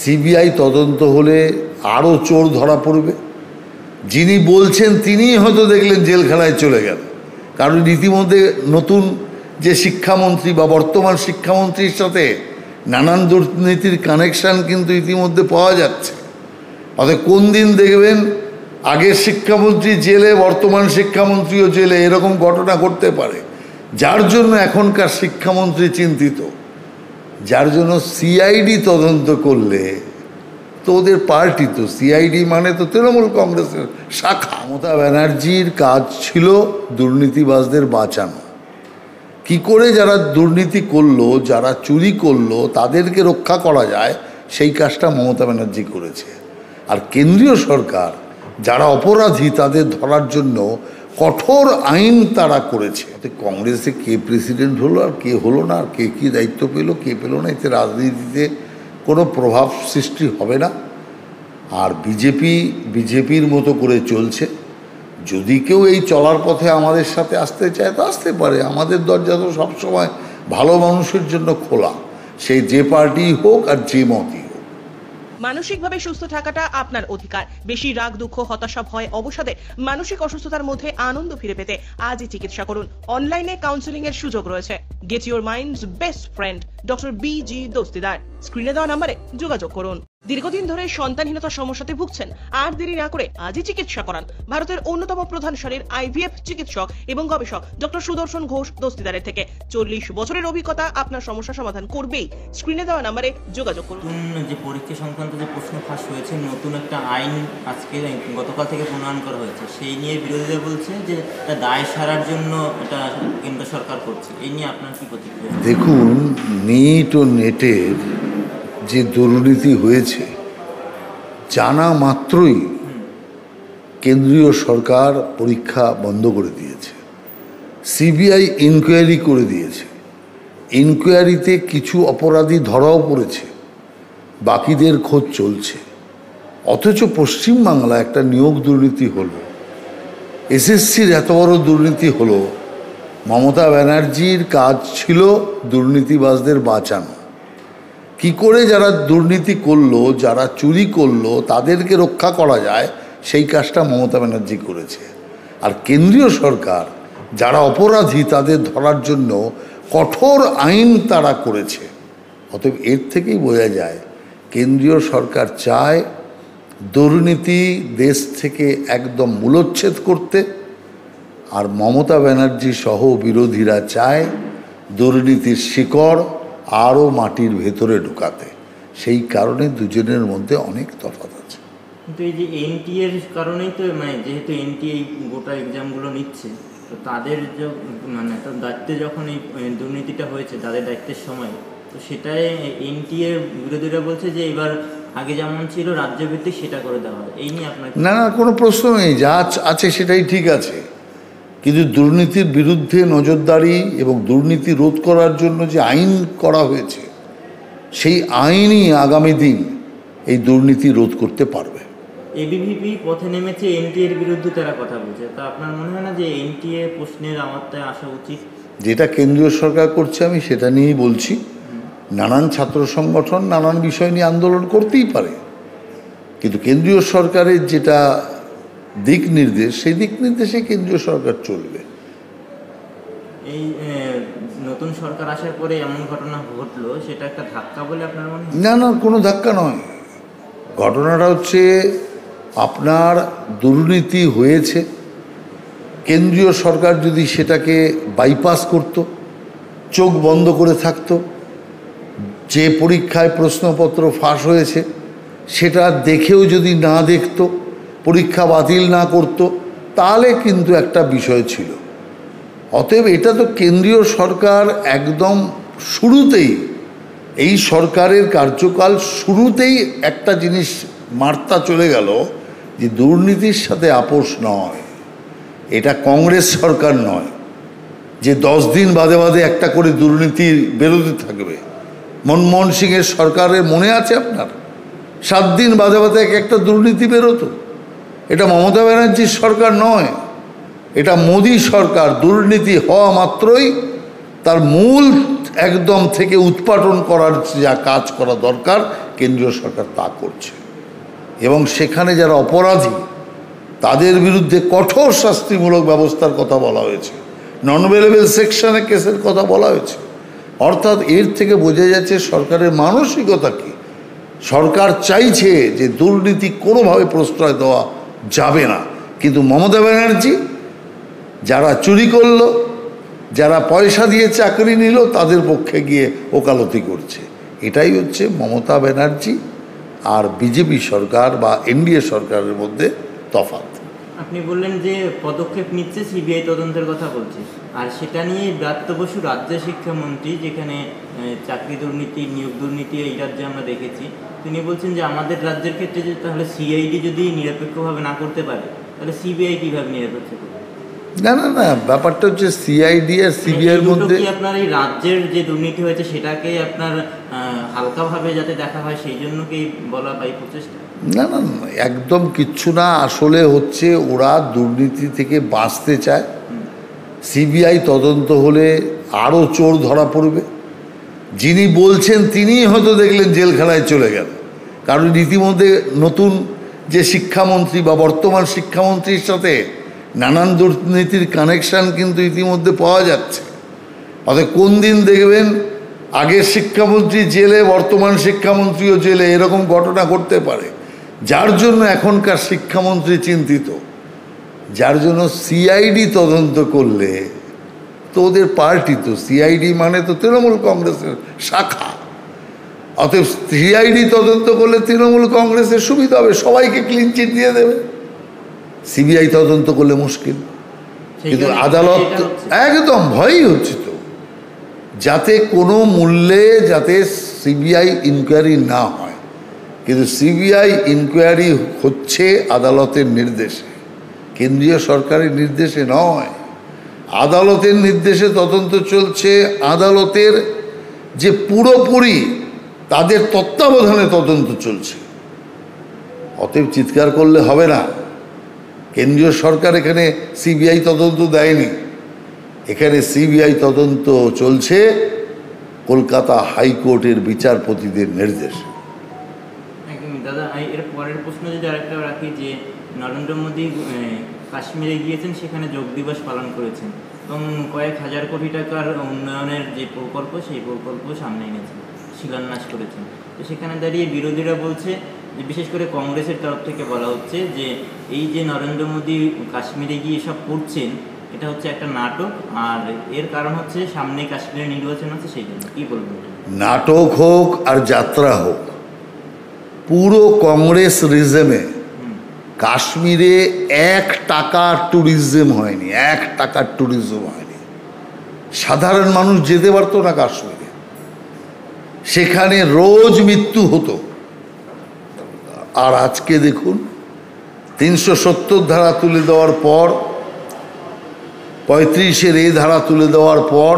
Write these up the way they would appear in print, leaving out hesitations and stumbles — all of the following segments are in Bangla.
সিবিআই তদন্ত হলে আরও চোর ধরা পড়বে। যিনি বলছেন তিনিই হয়তো দেখলেন জেলখানায় চলে গেল, কারণ ইতিমধ্যে নতুন যে শিক্ষামন্ত্রী বা বর্তমান শিক্ষামন্ত্রীর সাথে নানান দুর্নীতির কানেকশান কিন্তু ইতিমধ্যে পাওয়া যাচ্ছে। অর্থাৎ কোন দিন দেখবেন আগের শিক্ষামন্ত্রী জেলে, বর্তমান শিক্ষামন্ত্রীও জেলে, এরকম ঘটনা ঘটতে পারে। যার জন্য এখনকার শিক্ষামন্ত্রী চিন্তিত, যার জন্য সিআইডি তদন্ত করলে তো ওদের পার্টি, তো সিআইডি মানে তো তৃণমূল কংগ্রেসের শাখা। মমতা ব্যানার্জির কাজ ছিল দুর্নীতিবাজদের বাঁচানো। কি করে যারা দুর্নীতি করলো, যারা চুরি করলো, তাদেরকে রক্ষা করা যায়, সেই কাজটা মমতা ব্যানার্জি করেছে। আর কেন্দ্রীয় সরকার যারা অপরাধী তাদের ধরার জন্য কঠোর আইন তারা করেছে। কংগ্রেসে কে প্রেসিডেন্ট হলো আর কে হলো না, আর কে কী দায়িত্ব পেলো কে পেলো না, এতে রাজনীতিতে কোনো প্রভাব সৃষ্টি হবে না। আর বিজেপির মতো করে চলছে। যদি কেউ এই চলার পথে আমাদের সাথে আসতে চায় তো আসতে পারে, আমাদের দরজা তো সবসময় ভালো মানুষের জন্য খোলা, সেই যে পার্টি হোক আর যে মতই হোক। মানসিকভাবে সুস্থ থাকাটা আপনার অধিকার। বেশি রাগ, দুঃখ, হতাশা, ভয়, অবসাদে মানসিক অসুস্থতার মধ্যে আনন্দ ফিরে পেতে আজই চিকিৎসা করুন। অনলাইনে কাউন্সেলিং এর সুযোগ রয়েছে। Get your mind's best friend doctor busy Dastidar. স্ক্রিনে দেওয়া নম্বরে যোগাযোগ করুন। দীর্ঘদিন ধরে সন্তানহীনতার সমস্যাতে ভুগছেন? আর দেরি না করে আজই চিকিৎসা করান ভারতের অন্যতম প্রধান সারির আইভিএফ চিকিৎসক এবং গবেষক ডক্টর সুদর্শন ঘোষ দস্তিদারের থেকে। 40 বছরের অভিজ্ঞতা আপনার সমস্যা সমাধান করবেই। স্ক্রিনে দেওয়া নম্বরে যোগাযোগ করুন। যে পরীক্ষা সংক্রান্ত যে প্রশ্ন ফাঁস হয়েছে, নতুন একটা আইন আজকে গতকাল থেকে প্রণয়ন করা হয়েছে, সেই নিয়ে বিরোধীরা বলছে যে এটা দায় সারার জন্য এটা কেন্দ্র সরকার করছে। এই নিয়ে আপনার কি প্রতিক্রিয়া? দেখুন, নিট ও নেটের যে দুর্নীতি হয়েছে জানা মাত্রই কেন্দ্রীয় সরকার পরীক্ষা বন্ধ করে দিয়েছে। সিবিআই ইনকোয়ারি করে দিয়েছে। ইনকোয়ারিতে কিছু অপরাধী ধরাও পড়েছে, বাকিদের খোঁজ চলছে। অথচ পশ্চিমবাংলা একটা নিয়োগ দুর্নীতি হলো, এসএসসির এত বড় দুর্নীতি হলো। মমতা ব্যানার্জির কাজ ছিল দুর্নীতিবাজদের বাঁচানো। কি করে যারা দুর্নীতি করলো, যারা চুরি করলো, তাদেরকে রক্ষা করা যায়, সেই কাজটা মমতা ব্যানার্জি করেছে। আর কেন্দ্রীয় সরকার যারা অপরাধী তাদের ধরার জন্য কঠোর আইন তারা করেছে। অতএব এর থেকেই বোঝা যায় কেন্দ্রীয় সরকার চায় দুর্নীতি দেশ থেকে একদম মূলোচ্ছেদ করতে, আর মমতা ব্যানার্জি সহ বিরোধীরা চায় দুর্নীতির শিকড় আরও মাটির ভেতরে ঢুকাতে। সেই কারণে দুজনের মধ্যে অনেক তফাৎ আছে। কিন্তু এই যে এনটিএ এর কারণেই তো, মানে যেহেতু এনটিএ গোটা এক্সামগুলো নিচ্ছে, তো তাদের মানে তার দায়িত্বে যখন এই দুর্নীতিটা হয়েছে, তাদের দায়িত্বের সময়, তো সেটাই এনটিএ বিরোধীরা বলছে যে এবার আগে যেমন ছিল রাজ্যভিত্তিক সেটা করে দেওয়া হবে। এই নিয়ে আপনার না, কোনো প্রশ্ন নেই, যা আছে সেটাই ঠিক আছে। কিন্তু দুর্নীতির বিরুদ্ধে নজরদারি এবং দুর্নীতি রোধ করার জন্য যে আইন করা হয়েছে, সেই আইনই আগামী দিন এই দুর্নীতি রোধ করতে পারবে। এবিভিপি পথে নেমেছে, এনটিএ এর বিরুদ্ধে তারা কথা বলছে। তা আপনার মনে হয় না যে এনটিএ প্রশ্নের আওতায় আসা উচিত? যেটা কেন্দ্রীয় সরকার করছে আমি সেটা নিয়েই বলছি। নানান ছাত্র সংগঠন নানান বিষয় নিয়ে আন্দোলন করতেই পারে, কিন্তু কেন্দ্রীয় সরকারের যেটা দিক নির্দেশ, সেই দিক নির্দেশে কেন্দ্রীয় সরকার চলবে। এই নতুন সরকার আসার পরে এমন ঘটনা ঘটলো, সেটা একটা ধাক্কা বলে আপনার মনে হয়? না, কোনো ধাক্কা নয়। ঘটনাটা হচ্ছে আপনার দুর্নীতি হয়েছে, কেন্দ্রীয় সরকার যদি সেটাকে বাইপাস করত, চোখ বন্ধ করে থাকতো, যে পরীক্ষায় প্রশ্নপত্র ফাঁস হয়েছে সেটা দেখেও যদি না দেখতো, পরীক্ষা বাতিল না করতো, তাহলে কিন্তু একটা বিষয় ছিল। অতএব এটা তো কেন্দ্রীয় সরকার একদম শুরুতেই, এই সরকারের কার্যকাল শুরুতেই একটা জিনিস বার্তা চলে গেল যে দুর্নীতির সাথে আপোষ নয়। এটা কংগ্রেস সরকার নয় যে 10 দিন বাদে বাদে একটা করে দুর্নীতির বিরোধী থাকবে। মনমোহন সিংয়ের সরকারের মনে আছে আপনার? 7 দিন বাদে বাদে একটা দুর্নীতি বেরোতো। এটা মমতা ব্যানার্জির সরকার নয়, এটা মোদী সরকার। দুর্নীতি হওয়া মাত্রই তার মূল একদম থেকে উৎপাটন করার যা কাজ করা দরকার কেন্দ্রীয় সরকার তা করছে এবং সেখানে যারা অপরাধী তাদের বিরুদ্ধে কঠোর শাস্তিমূলক ব্যবস্থার কথা বলা হয়েছে, নন অ্যাভেলেবল সেকশনে কেসের কথা বলা হয়েছে। অর্থাৎ এর থেকে বোঝা যাচ্ছে সরকারের মানসিকতা কী। সরকার চাইছে যে দুর্নীতি কোনোভাবে প্রশ্রয় দেওয়া যাবে না, কিন্তু মমতা ব্যানার্জি যারা চুরি করলো, যারা পয়সা দিয়ে চাকরি নিল, তাদের পক্ষে গিয়ে ওকালতি করছে। এটাই হচ্ছে মমতা ব্যানার্জি আর বিজেপি সরকার বা এনডিএ সরকারের মধ্যে তফাৎ। আপনি বললেন যে পদক্ষেপ নিচ্ছে, সিবিআই তদন্তের কথা বলছে, আর সেটা নিয়ে ব্রাত্য বসু রাজ্যের শিক্ষামন্ত্রী, যেখানে চাকরি দুর্নীতি, নিয়োগ দুর্নীতি এই রাজ্যে আমরা দেখেছি, তিনি বলছেন যে আমাদের রাজ্যের ক্ষেত্রে যে তাহলে সিআইডি যদি নিরপেক্ষভাবে না করতে পারে তাহলে সিবিআই কীভাবে নিরপেক্ষ করবে? না না না, ব্যাপারটা হচ্ছে সিআইডি আর সিবিআইয়ের মধ্যে আপনার এই রাজ্যের যে দুর্নীতি হয়েছে সেটাকে আপনার হালকাভাবে যাতে দেখা হয় সেই জন্য কি বলা বা এই প্রচেষ্টা? না না না, একদম কিচ্ছু না। আসলে হচ্ছে ওরা দুর্নীতি থেকে বাঁচতে চায়। সিবিআই তদন্ত হলে আরও চোর ধরা পড়বে। যিনি বলছেন তিনিই হয়তো দেখলেন জেলখানায় চলে গেল, কারণ ইতিমধ্যে নতুন যে শিক্ষামন্ত্রী বা বর্তমান শিক্ষামন্ত্রীর সাথে নানান দুর্নীতির কানেকশান কিন্তু ইতিমধ্যে পাওয়া যাচ্ছে। অর্থাৎ কোন দিন দেখবেন আগের শিক্ষামন্ত্রী জেলে, বর্তমান শিক্ষামন্ত্রীও জেলে, এরকম ঘটনা ঘটতে পারে। যার জন্য এখনকার শিক্ষামন্ত্রী চিন্তিত, যার জন্য সিআইডি তদন্ত করলে তো ওদের পার্টি, তো সিআইডি মানে তো তৃণমূল কংগ্রেসের শাখা, অতএব সিআইডি তদন্ত করলে তৃণমূল কংগ্রেসের সুবিধা হবে, সবাইকে ক্লিন চিট দিয়ে দেবে। সিবিআই তদন্ত করলে মুশকিল। কিন্তু আদালত একদম ভয়ই হচ্ছে তো, যাতে কোনো মূল্যে যাতে সিবিআই ইনকোয়ারি না হয়। কিন্তু সিবিআই ইনকোয়ারি হচ্ছে আদালতের নির্দেশে, কেন্দ্রীয় সরকারের নির্দেশে নয়। আদালতের নির্দেশে তদন্ত চলছে, আদালতের যে পুরোপুরি তাদের তত্ত্বাবধানে তদন্ত চলছে। অতএব চিৎকার করলে হবে না। কেন্দ্রীয় সরকার এখানে সিবিআই তদন্ত দেয়নি, এখানে সিবিআই তদন্ত চলছে কলকাতা হাইকোর্টের বিচারপতিদের নির্দেশে। দাদা, এর পরের প্রশ্ন যদি আরেকটা রাখি, যে নরেন্দ্র মোদী কাশ্মীরে গিয়েছেন, সেখানে যোগ দিবস পালন করেছেন এবং কয়েক হাজার কোটি টাকার উন্নয়নের যে প্রকল্প, সেই প্রকল্প সামনে এনেছেন, শিলান্যাস করেছেন। তো সেখানে দাঁড়িয়ে বিরোধীরা বলছে যে, বিশেষ করে কংগ্রেসের তরফ থেকে বলা হচ্ছে যে এই যে নরেন্দ্র মোদী কাশ্মীরে গিয়ে এসব করছেন, এটা হচ্ছে একটা নাটক, আর এর কারণ হচ্ছে সামনে কাশ্মীরে নির্বাচন আছে, সেই জন্য। কী বলবেন? নাটক হোক আর যাত্রা হোক, পুরো কংগ্রেস রিজমে কাশ্মীরে 1 টাকা ট্যুরিজম হয়নি, 1 টাকার ট্যুরিজম হয়নি। সাধারণ মানুষ যেতে পারতো না কাশ্মীরে, সেখানে রোজ মৃত্যু হতো। আর আজকে দেখুন 370 ধারা তুলে দেওয়ার পর, 35-এর এই ধারা তুলে দেওয়ার পর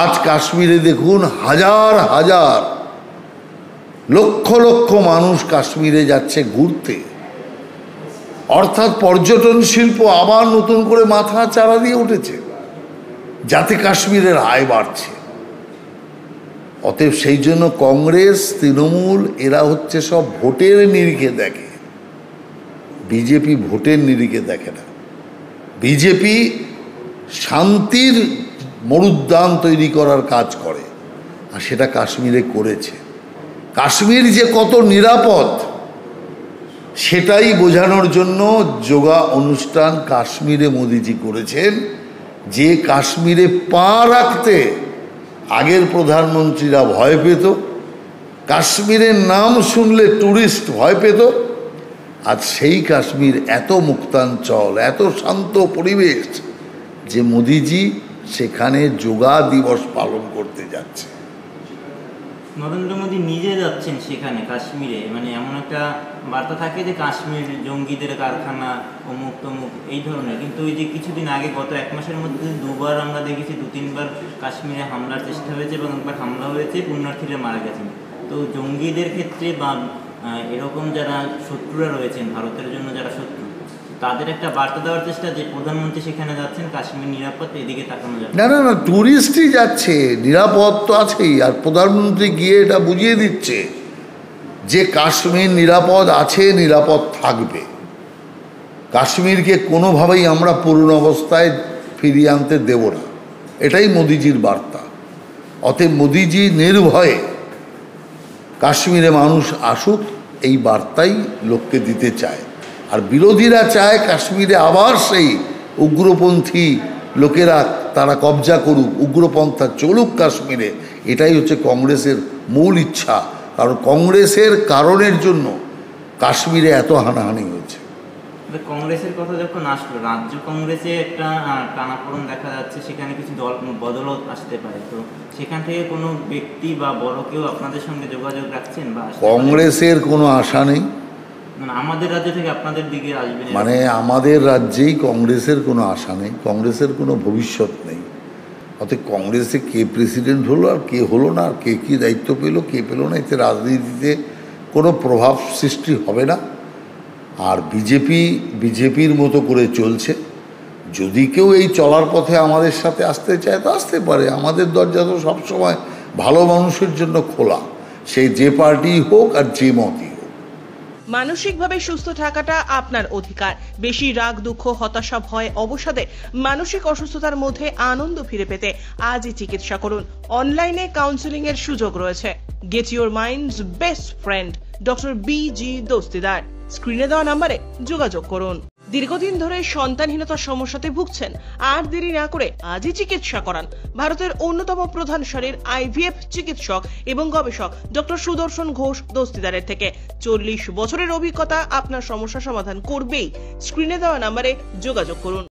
আজ কাশ্মীরে দেখুন হাজার হাজার, লক্ষ লক্ষ মানুষ কাশ্মীরে যাচ্ছে ঘুরতে। অর্থাৎ পর্যটন শিল্প আবার নতুন করে মাথা চারা দিয়ে উঠেছে, যাতে কাশ্মীরের আয় বাড়ছে। অতএব সেই জন্য কংগ্রেস, তৃণমূল এরা হচ্ছে সব ভোটের নিরিখে দেখে, বিজেপি ভোটের নিরিখে দেখে না। বিজেপি শান্তির মরুদ্যান তৈরি করার কাজ করে, আর সেটা কাশ্মীরে করেছে। কাশ্মীর যে কত নিরাপদ সেটাই বোঝানোর জন্য যোগা অনুষ্ঠান কাশ্মীরে মোদিজি করেছেন, যে কাশ্মীরে পা রাখতে আগের প্রধানমন্ত্রীরা ভয় পেত, কাশ্মীরের নাম শুনলে ট্যুরিস্ট ভয় পেত। আজ সেই কাশ্মীর এত মুক্তাঞ্চল, এত শান্ত পরিবেশ যে মোদিজি সেখানে যোগা দিবস পালন করতে যাচ্ছে। নরেন্দ্র মোদী নিজে যাচ্ছেন সেখানে কাশ্মীরে, মানে এমন একটা বার্তা থাকে যে কাশ্মীর জঙ্গিদের কারখানা, অমুক তমুক এই ধরনের। কিন্তু ওই যে কিছুদিন আগে, গত 1 মাসের মধ্যে 2বার আমরা দেখেছি, 2-3বার কাশ্মীরে হামলার চেষ্টা হয়েছে এবং একবার হামলা হয়েছে, পুণ্যার্থীরা মারা গেছেন। তো জঙ্গিদের ক্ষেত্রে বা এরকম যারা শত্রুরা রয়েছেন, ভারতের জন্য যারা শত্রু, তাদের একটা বার্তা দেওয়ার চেষ্টা যে প্রধানমন্ত্রী সেখানে যাচ্ছেন, কাশ্মীর নিরাপদ, এদিকে তাকানো যাবে না। না না, ট্যুরিস্টই যাচ্ছে, নিরাপদ তো আছেই। আর প্রধানমন্ত্রী গিয়ে এটা বুঝিয়ে দিচ্ছে যে কাশ্মীর নিরাপদ আছে, নিরাপদ থাকবে। কাশ্মীরকে কোনোভাবেই আমরা পুরনো অবস্থায় ফিরিয়ে আনতে দেব না, এটাই মোদিজির বার্তা। অতএব মোদিজি নির্ভয়ে কাশ্মীরে মানুষ আসুক, এই বার্তাই লোককে দিতে চায়। আর বিরোধীরা চায় কাশ্মীরে আবার সেই উগ্রপন্থী লোকেরা তারা কবজা করুক, উগ্রপন্থা চলুক কাশ্মীরে। এটাই হচ্ছে কংগ্রেসের মূল ইচ্ছা। কারণ কংগ্রেসের কারণের জন্য কাশ্মীরে এত হানাহানি হয়েছে। কংগ্রেসের কথা যখন আসলো, রাজ্য কংগ্রেসে একটা টানাপোড়েন দেখা যাচ্ছে, সেখানে কিছু দল বদলও আসতে পারে। তো সেখান থেকে কোনো ব্যক্তি বা বড় কেউ আপনাদের সঙ্গে যোগাযোগ রাখছেন? বা কংগ্রেসের কোনো আশা নেই, মানে আমাদের রাজ্য থেকে আপনাদের দিকে আসবে, মানে আমাদের রাজ্যেই কংগ্রেসের কোনো আশা নেই, কংগ্রেসের কোনো ভবিষ্যৎ নেই। অতএব কংগ্রেসে কে প্রেসিডেন্ট হলো আর কে হলো না, আর কে কী দায়িত্ব পেলো কে পেলো না, এতে রাজনীতিতে কোনো প্রভাব সৃষ্টি হবে না। আর বিজেপির মতো করে চলছে। যদি কেউ এই চলার পথে আমাদের সাথে আসতে চায় তো আসতে পারে, আমাদের দরজা তো সবসময় ভালো মানুষের জন্য খোলা, সেই যে পার্টি হোক আর যে মতই হোক। মানসিকভাবে সুস্থ থাকাটা আপনার অধিকার। বেশি রাগ, দুঃখ, হতাশা, ভয়, অবসাদে মানসিক অসুস্থতার মধ্যে আনন্দ ফিরে পেতে আজই চিকিৎসা করুন। অনলাইনে কাউন্সেলিং এর সুযোগ রয়েছে। Get your mind's best friend, doctor B G. Dastidar. স্ক্রিনে দেওয়া নম্বরে যোগাযোগ করুন। দীর্ঘদিন ধরে সন্তানহীনতার সমস্যাতে ভুগছেন? আর দেরি না করে আজই চিকিৎসা করান। ভারতের অন্যতম প্রধান সারির IVF চিকিৎসক এবং গবেষক ডক্টর সুদর্শন ঘোষ দস্তিদারের থেকে 40 বছরের অভিজ্ঞতা আপনার সমস্যা সমাধান করবেই। স্ক্রিনে দেওয়া নম্বরে যোগাযোগ করুন।